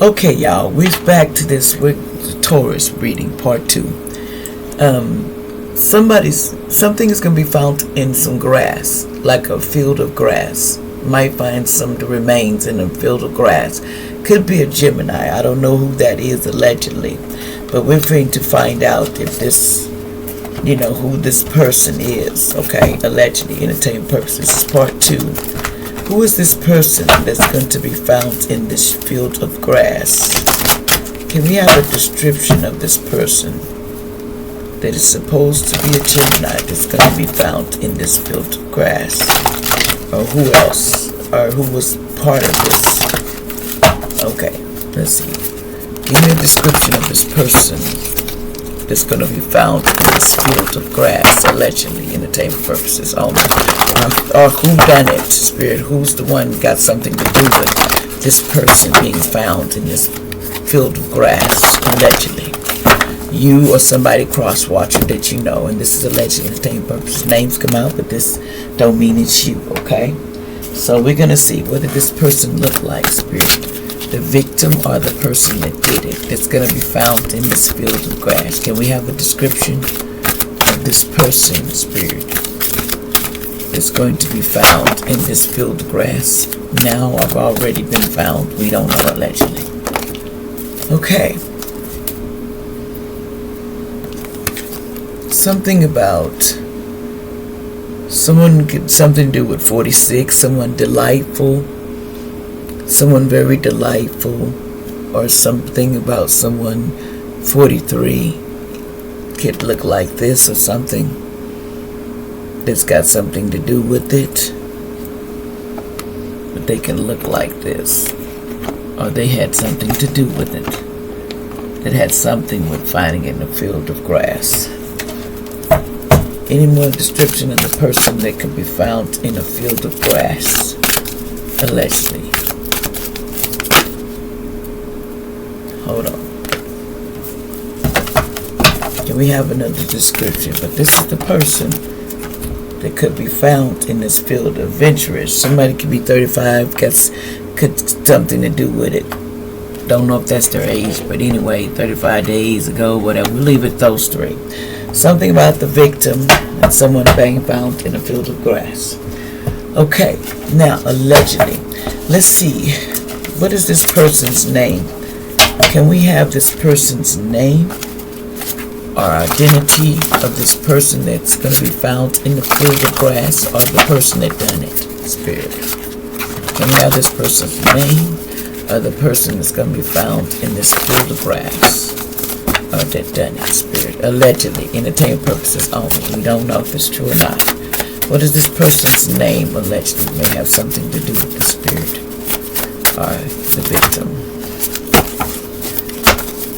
Okay, y'all, we're back to this with the Taurus reading, part 2. Something is going to be found in some grass, like a field of grass. Might find some of the remains in a field of grass. Could be a Gemini. I don't know who that is allegedly, but we're going to find out if this, who this person is. Okay, allegedly, entertainment purposes. This is part 2. Who is this person that's going to be found in this field of grass? Can we have a description of this person that is supposed to be a Gemini that's going to be found in this field of grass? Or who else? Or who was part of this? Okay, let's see. Give me a description of this person that's going to be found in this field of grass, allegedly, entertainment purposes only. Or who done it, Spirit? Who's the one got something to do with this person being found in this field of grass, allegedly? You or somebody cross-watcher that you know, and this is allegedly entertainment purposes. Names come out, but this don't mean it's you, okay? So we're going to see, what did this person look like, Spirit? The victim or the person that did it, that's going to be found in this field of grass. Can we have a description of this person, Spirit, that's going to be found in this field of grass? Now, I've already been found. We don't know, allegedly. Okay. Something about someone, something to do with 46, someone delightful, someone very delightful, or something about someone 43 could look like this, or something that's got something to do with it, but they can look like this, or they had something to do with it, that had something with finding it in a field of grass. Any more description of the person that could be found in a field of grass, allegedly? Hold on. Can we have another description? But this is the person that could be found in this field, adventurous. Somebody could be 35, could something to do with it. Don't know if that's their age, but anyway, 35 days ago, whatever. We'll leave it those three. Something about the victim and someone being found in a field of grass. Okay, now allegedly, let's see. What is this person's name? Can we have this person's name or identity of this person that's going to be found in the field of grass, or the person that done it, Spirit? Can we have this person's name or the person that's going to be found in this field of grass, or that done it, Spirit? Allegedly, entertainment purposes only. We don't know if it's true or not. What is this person's name? Allegedly may have something to do with the Spirit or the victim.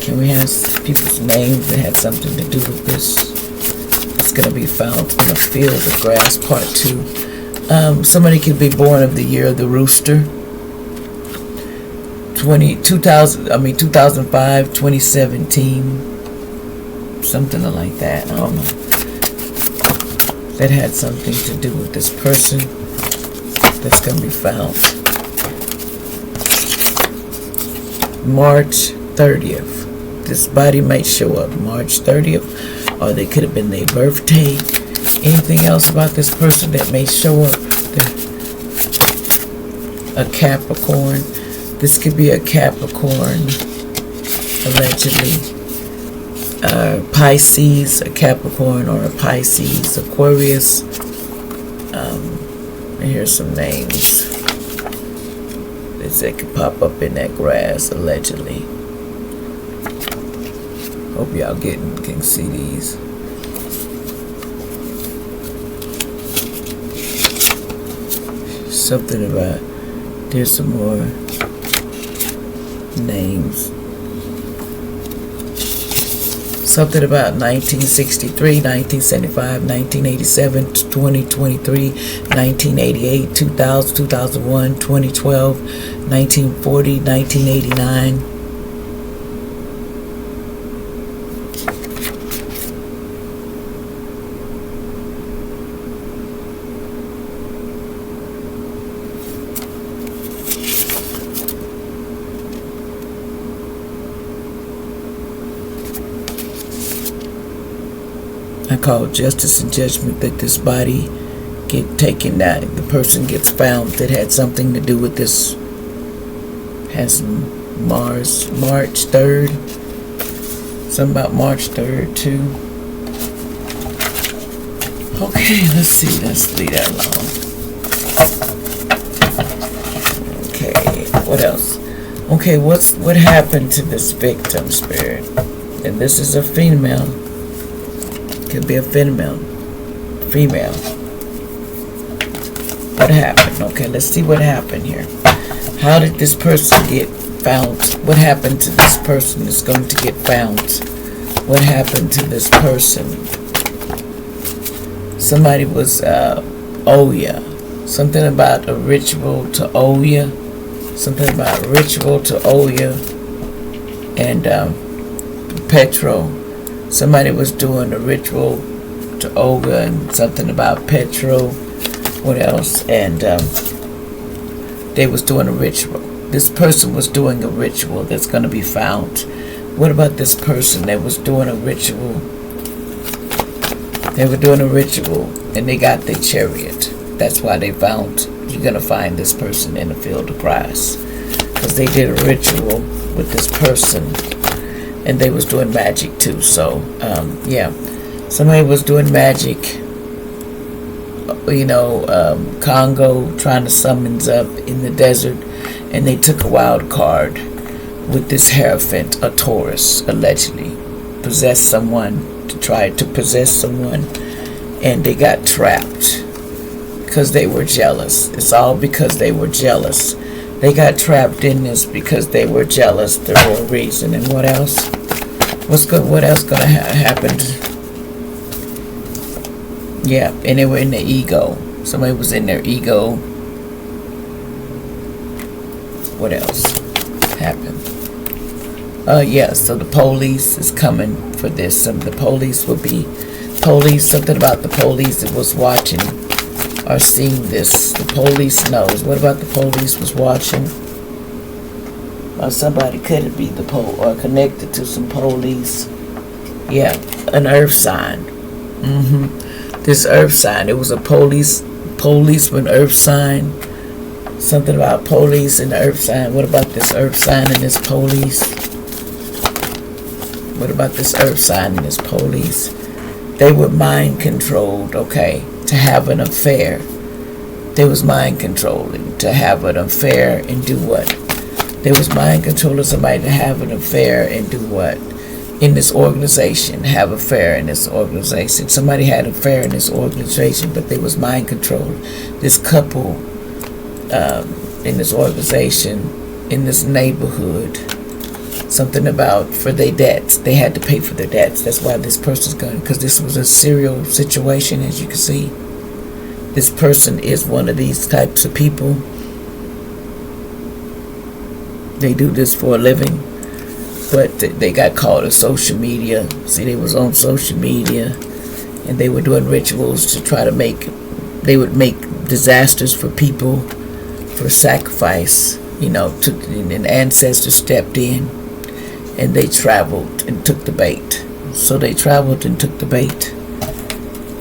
Can we have people's names that had something to do with this? It's going to be found in a field of grass, part 2. Somebody could be born of the year of the rooster. 2005, 2017. Something like that. I don't know. That had something to do with this person that's going to be found. March 30th. This body might show up March 30th, or they could have been their birthday. Anything else about this person that may show up? A Capricorn. This could be a Capricorn, allegedly. Pisces, a Capricorn, or a Pisces, Aquarius. And here's some names that could pop up in that grass, allegedly. Hope y'all can see these. Something about, there's some more names. Something about 1963, 1975, 1987, 2023, 1988, 2000, 2001, 2012, 1940, 1989. I call justice and judgment that this body get taken, that the person gets found that had something to do with this. Has March 3rd. Something about March 3rd too. Okay, let's see. Let's leave that alone. Okay, what else? Okay, what happened to this victim spirit? And this is a female. Could be a female. What happened? Okay, let's see what happened here. How did this person get found? What happened to this person is going to get found? What happened to this person? Somebody was Oya. Something about a ritual to Oya. Something about ritual to Oya. And Petro. Somebody was doing a ritual to Oya and something about Petro. What else? And they was doing a ritual. This person was doing a ritual that's going to be found. What about this person that was doing a ritual? They were doing a ritual and they got their chariot. That's why they found, you're going to find this person in the field of grass. Because they did a ritual with this person and they was doing magic too. So, yeah. Somebody was doing magic. Congo trying to summons up in the desert, and they took a wild card with this Hierophant, a Taurus, allegedly possessed someone, to try to possess someone, and they got trapped because they were jealous. It's all because they were jealous. They got trapped in this because they were jealous. The real reason. And what else? What else gonna happen? Yeah, and they were in their ego. Somebody was in their ego. What else happened? Yeah, so the police is coming for this. The police will be, something about the police that was watching or seeing this. The police knows. What about the police was watching? Or somebody, could it be the or connected to some police? Yeah, an earth sign. This earth sign, it was a policeman earth sign. Something about police and the earth sign. What about this earth sign and this police? What about this earth sign and this police? They were mind controlled, okay, to have an affair. They was mind controlling to have an affair and do what? They was mind controlling somebody to have an affair and do what? In this organization, have an affair in this organization. Somebody had an affair in this organization, but they was mind controlled. This couple in this organization, in this neighborhood, something about for their debts. They had to pay for their debts. That's why this person's going, because this was a serial situation, as you can see. This person is one of these types of people. They do this for a living, but they got caught on social media. See, they was on social media, and they were doing rituals to try to they would make disasters for people, for sacrifice, and ancestors stepped in, and they traveled and took the bait. So they traveled and took the bait,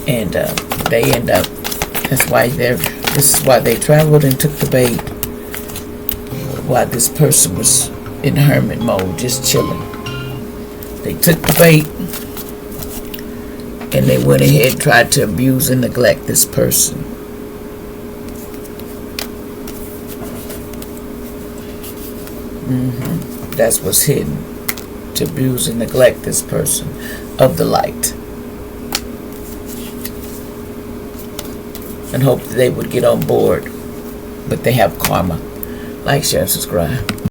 and they end up, this is why they traveled and took the bait, while this person was in hermit mode, just chilling. They took the bait, and they went ahead and tried to abuse and neglect this person. That's what's hidden, to abuse and neglect this person of the light, and hope that they would get on board, but they have karma. Like, share, subscribe.